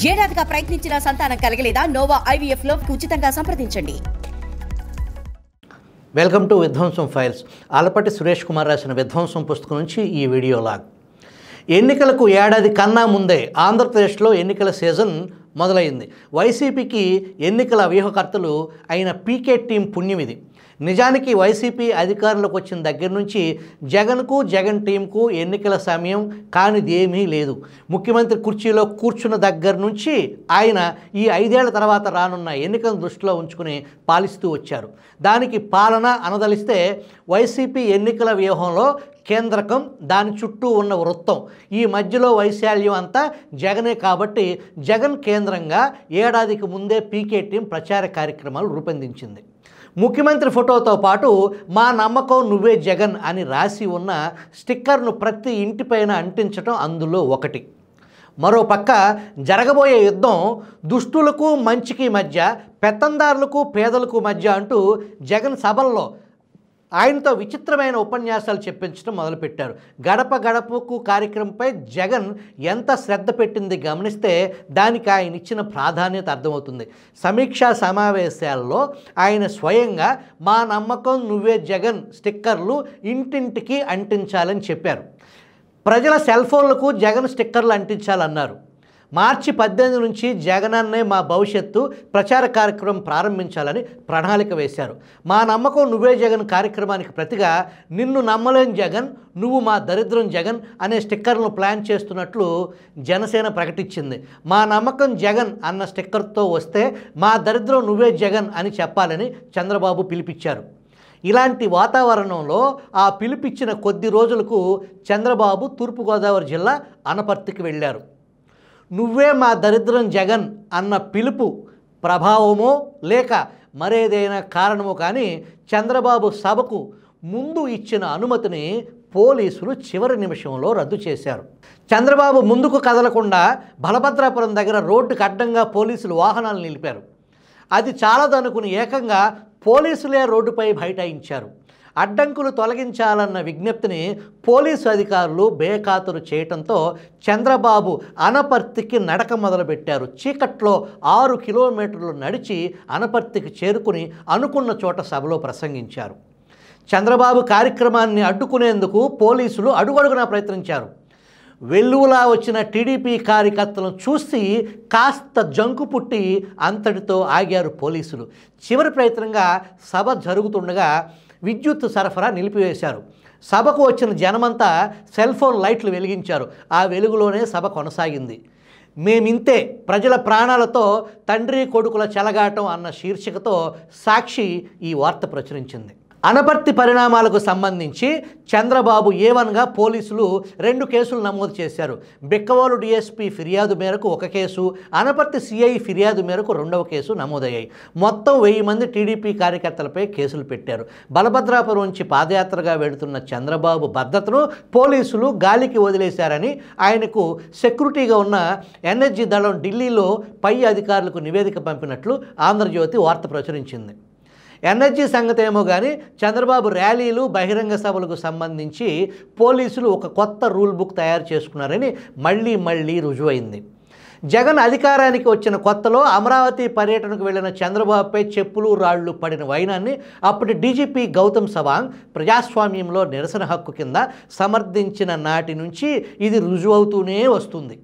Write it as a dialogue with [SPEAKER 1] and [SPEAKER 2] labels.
[SPEAKER 1] ఏడాదిగా ప్రయత్నించిన సంతానం కలగలేదా? Noah IVF లో ఉచితంగా సంప్రదించండి.
[SPEAKER 2] వెల్కమ్ టు విధ్వంసం ఫైల్స్. ఆలపాటి సురేష్ కుమార్ రాసిన విధ్వంసం పుస్తకం నుంచి ఈ వీడియో లాగ్. ఎన్నికలకు ఏడాది కన్నా ముందే ఆంధ్రప్రదేశ్లో ఎన్నికల సీజన్ మొదలైంది. వైసీపీకి ఎన్నికల వ్యూహకర్తలు అయిన పీకే టీం పుణ్యం ఇది. నిజానికి వైసీపీ అధికారంలోకి వచ్చిన దగ్గర నుంచి జగన్ టీంకు ఎన్నికల సమయం కానిది ఏమీ లేదు. ముఖ్యమంత్రి కుర్చీలో కూర్చున్న దగ్గర నుంచి ఆయన ఈ 5 ఏళ్ల తర్వాత రానున్న ఎన్నికలను దృష్టిలో ఉంచుకుని పాలిస్తూ వచ్చారు. దానికి పాలన అనదలిస్తే వైసీపీ ఎన్నికల వ్యూహంలో కేంద్రకం, దాని చుట్టూ ఉన్న వృత్తం, ఈ మధ్యలో వైశాల్యం అంతా జగనే. కాబట్టి జగన్ కేంద్రంగా ఏడాదికి ముందే పీకే టీం ప్రచార కార్యక్రమాలు రూపొందించింది. ముఖ్యమంత్రి ఫోటోతో పాటు మా నమ్మకం నువ్వే జగన్ అని రాసి ఉన్న స్టిక్కర్ను ప్రతి ఇంటిపైన అంటించడం అందులో ఒకటి. మరోపక్క జరగబోయే యుద్ధం దుష్టులకు మంచికి మధ్య, పెత్తందారులకు పేదలకు మధ్య అంటూ జగన్ సభల్లో ఆయనతో విచిత్రమైన ఉపన్యాసాలు చెప్పించడం మొదలుపెట్టారు. గడప గడపకు కార్యక్రమంపై జగన్ ఎంత శ్రద్ధ పెట్టింది గమనిస్తే దానికి ఆయన ఇచ్చిన ప్రాధాన్యత అర్థమవుతుంది. సమీక్షా సమావేశాల్లో ఆయన స్వయంగా మా నమ్మకం నువ్వే జగన్ స్టిక్కర్లు ఇంటింటికి అంటించాలని చెప్పారు. ప్రజల సెల్ ఫోన్లకు జగన్ స్టిక్కర్లు అంటించాలన్నారు. మార్చి 18 నుంచి జగనన్నే మా భవిష్యత్తు ప్రచార కార్యక్రమం ప్రారంభించాలని ప్రణాళిక వేశారు. మా నమ్మకం నువ్వే జగన్ కార్యక్రమానికి ప్రతిగా నిన్ను నమ్మలేని జగన్, నువ్వు మా దరిద్రం జగన్ అనే స్టిక్కర్లను ప్లాన్ చేస్తున్నట్లు జనసేన ప్రకటించింది. మా నమ్మకం జగన్ అన్న స్టిక్కర్తో వస్తే మా దరిద్రం నువ్వే జగన్ అని చెప్పాలని చంద్రబాబు పిలిపించారు. ఇలాంటి వాతావరణంలో ఆ పిలిపిచ్చిన కొద్ది రోజులకు చంద్రబాబు తూర్పుగోదావరి జిల్లా అనపర్తికి వెళ్ళారు. నువ్వే మా దరిద్రం జగన్ అన్న పిలుపు ప్రభావమో లేక మరేదైనా కారణమో కానీ చంద్రబాబు సభకు ముందు ఇచ్చిన అనుమతిని పోలీసులు చివరి నిమిషంలో రద్దు చేశారు. చంద్రబాబు ముందుకు కదలకుండా బలభద్రాపురం దగ్గర రోడ్డుకు అడ్డంగా పోలీసులు వాహనాలు నిలిపారు. అది చాలదనుకుని ఏకంగా పోలీసులే రోడ్డుపై బైఠాయించారు. అడ్డంకులు తొలగించాలన్న విజ్ఞప్తిని పోలీసు అధికారులు బేఖాతరు చేయటంతో చంద్రబాబు అనపర్తికి నడక మొదలుపెట్టారు. చీకట్లో 6 కిలోమీటర్లు నడిచి అనపర్తికి చేరుకుని అనుకున్న చోట సభలో ప్రసంగించారు. చంద్రబాబు కార్యక్రమాన్ని అడ్డుకునేందుకు పోలీసులు అడుగడుగునా ప్రయత్నించారు. వెల్లువలా వచ్చిన టీడీపీ కార్యకర్తలను చూసి కాస్త జంకు పుట్టి అంతటితో ఆగారు పోలీసులు. చివరి ప్రయత్నంగా సభ జరుగుతుండగా విద్యుత్ సరఫరా నిలిపివేశారు. సభకు వచ్చిన జనమంతా సెల్ ఫోన్ లైట్లు వెలిగించారు. ఆ వెలుగులోనే సభ కొనసాగింది. మేమింతే, ప్రజల ప్రాణాలతో తండ్రి కొడుకుల చెలగాటం అన్న శీర్షికతో సాక్షి ఈ వార్త ప్రచురించింది. అనపర్తి పరిణామాలకు సంబంధించి చంద్రబాబు A1గా పోలీసులు 2 కేసులు నమోదు చేశారు. బిక్కవోలు DSP ఫిర్యాదు మేరకు 1 కేసు, అనపర్తి CI ఫిర్యాదు మేరకు 2వ కేసు నమోదయ్యాయి. మొత్తం 1000 మంది టీడీపీ కార్యకర్తలపై కేసులు పెట్టారు. బలభద్రాపురం నుంచి పాదయాత్రగా వెళుతున్న చంద్రబాబు భద్రతను పోలీసులు గాలికి వదిలేశారని ఆయనకు సెక్యూరిటీగా ఉన్న ఎన్ఎస్జీ దళం ఢిల్లీలో పై అధికారులకు నివేదిక పంపినట్లు ఆంధ్రజ్యోతి వార్త ప్రచురించింది. ఎన్ఎస్జీ సంగతేమో కానీ చంద్రబాబు ర్యాలీలు, బహిరంగ సభలకు సంబంధించి పోలీసులు ఒక కొత్త రూల్ బుక్ తయారు చేసుకున్నారని మళ్ళీ రుజువైంది. జగన్ అధికారానికి వచ్చిన కొత్తలో అమరావతి పర్యటనకు వెళ్లిన చంద్రబాబుపై చెప్పులు రాళ్లు పడిన వైనాన్ని అప్పటి డీజీపీ గౌతమ్ సవాంగ్ ప్రజాస్వామ్యంలో నిరసన హక్కు కింద సమర్థించిన నాటి నుంచి ఇది రుజువవుతూనే వస్తుంది.